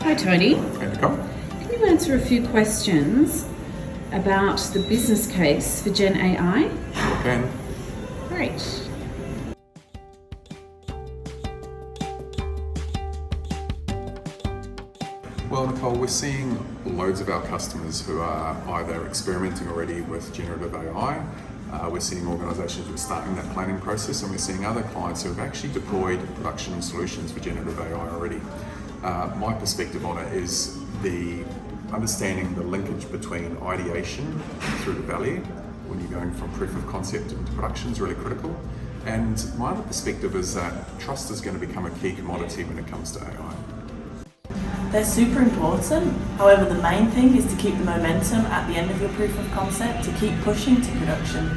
Hi Tony, Hey, Nicole. can you answer a few questions about the business case for GenAI? Sure can. Great. Well, Nicole, we're seeing loads of our customers who are either experimenting already with generative AI. We're seeing organisations who are starting that planning process, and we're seeing other clients who have actually deployed production solutions for generative AI already. My perspective on it is the understanding the linkage between ideation through to value when you're going from proof of concept into production is really critical. And my other perspective is that trust is going to become a key commodity when it comes to AI. They're super important. However, the main thing is to keep the momentum at the end of your proof of concept to keep pushing to production.